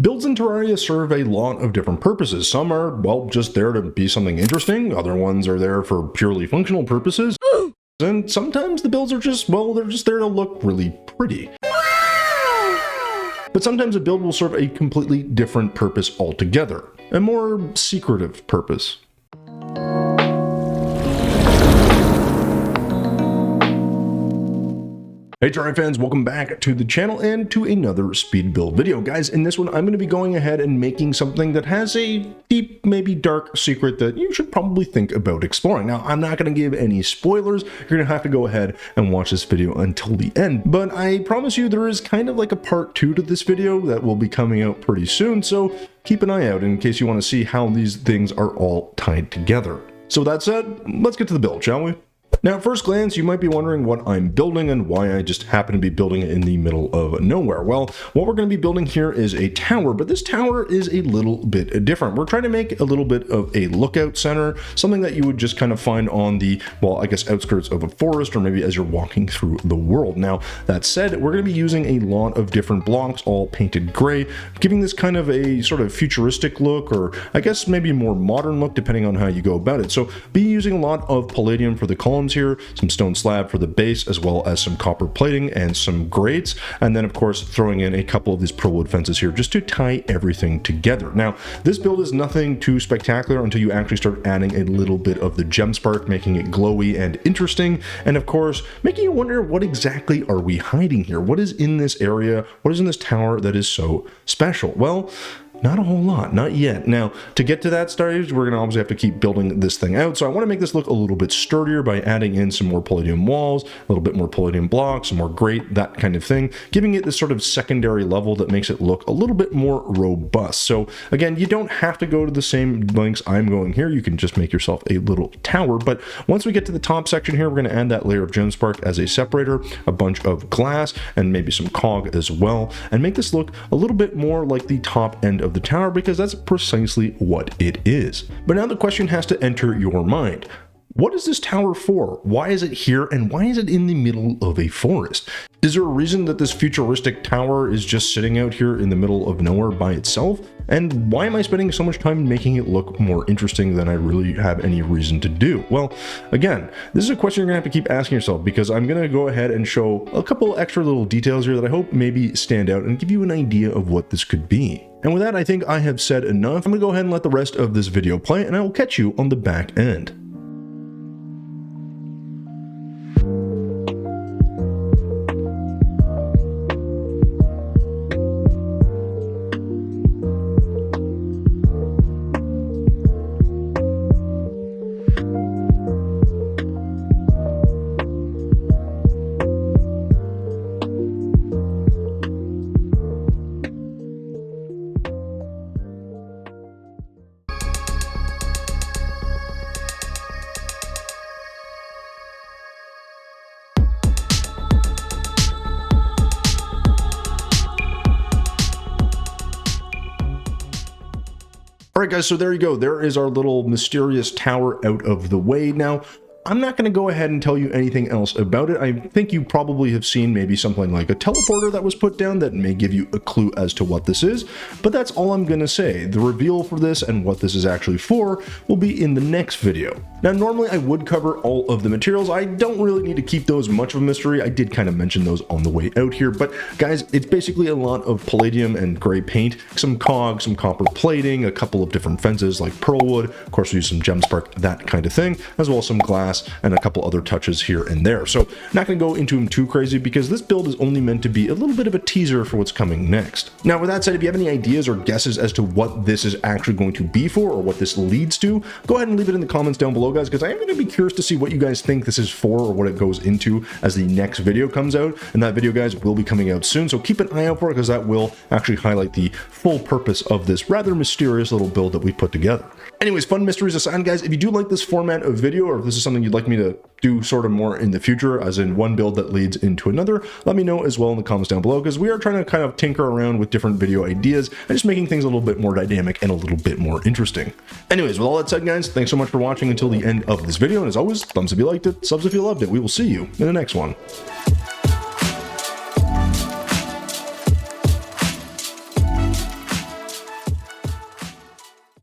Builds in Terraria serve a lot of different purposes. Some are, well, just there to be something interesting. Other ones are there for purely functional purposes. And sometimes the builds are just, well, they're just there to look really pretty. But sometimes a build will serve a completely different purpose altogether. A more secretive purpose. Hey Terraria fans, welcome back to the channel and to another speed build video. Guys, in this one I'm going to be going ahead and making something that has a deep, maybe dark secret that you should probably think about exploring. Now, I'm not going to give any spoilers. You're going to have to go ahead and watch this video until the end. But I promise you there is kind of like a part 2 to this video that will be coming out pretty soon, so keep an eye out in case you want to see how these things are all tied together. So that said, let's get to the build, shall we? Now, at first glance, you might be wondering what I'm building and why I just happen to be building it in the middle of nowhere. Well, what we're going to be building here is a tower, but this tower is a little bit different. We're trying to make a little bit of a lookout center, something that you would just kind of find on the, well, I guess outskirts of a forest or maybe as you're walking through the world. Now, that said, we're going to be using a lot of different blocks, all painted gray, giving this kind of a sort of futuristic look, or I guess maybe a more modern look, depending on how you go about it. So be using a lot of palladium for the columns here, some stone slab for the base, as well as some copper plating and some grates, and then of course throwing in a couple of these pearl wood fences here just to tie everything together. Now, this build is nothing too spectacular until you actually start adding a little bit of the gem spark, making it glowy and interesting, and of course making you wonder, what exactly are we hiding here? What is in this area? What is in this tower that is so special? Well, not a whole lot, not yet. Now, to get to that stage, we're going to obviously have to keep building this thing out. So I want to make this look a little bit sturdier by adding in some more palladium walls, a little bit more palladium blocks, some more grate, that kind of thing, giving it this sort of secondary level that makes it look a little bit more robust. So again, you don't have to go to the same lengths I'm going here. You can just make yourself a little tower. But once we get to the top section here, we're going to add that layer of gem spark as a separator, a bunch of glass, and maybe some cog as well, and make this look a little bit more like the top end of the tower, because that's precisely what it is. But now the question has to enter your mind. What is this tower for? Why is it here, and why is it in the middle of a forest? Is there a reason that this futuristic tower is just sitting out here in the middle of nowhere by itself? And why am I spending so much time making it look more interesting than I really have any reason to do? Well, again, this is a question you're gonna have to keep asking yourself, because I'm gonna go ahead and show a couple extra little details here that I hope maybe stand out and give you an idea of what this could be. And with that, I think I have said enough. I'm gonna go ahead and let the rest of this video play, and I will catch you on the back end. All right, guys, so there you go. There is our little mysterious tower out of the way. Now, I'm not going to go ahead and tell you anything else about it. I think you probably have seen maybe something like a teleporter that was put down that may give you a clue as to what this is, but that's all I'm going to say. The reveal for this and what this is actually for will be in the next video. Now, normally I would cover all of the materials. I don't really need to keep those much of a mystery. I did kind of mention those on the way out here, but guys, it's basically a lot of palladium and gray paint, some cog, some copper plating, a couple of different fences like pearl wood, of course we use some gem spark, that kind of thing, as well as some glass and a couple other touches here and there. So not going to go into them too crazy, because this build is only meant to be a little bit of a teaser for what's coming next. Now, with that said, if you have any ideas or guesses as to what this is actually going to be for, or what this leads to, go ahead and leave it in the comments down below, guys, because I am going to be curious to see what you guys think this is for, or what it goes into as the next video comes out. And that video, guys, will be coming out soon, so keep an eye out for it, because that will actually highlight the full purpose of this rather mysterious little build that we put together. Anyways, fun mysteries aside, guys, if you do like this format of video, or if this is something you'd like me to do sort of more in the future, as in one build that leads into another, let me know as well in the comments down below, because we are trying to kind of tinker around with different video ideas and just making things a little bit more dynamic and a little bit more interesting. Anyways, with all that said, guys, thanks so much for watching until the end of this video, and as always, thumbs if you liked it, subs if you loved it. We will see you in the next one.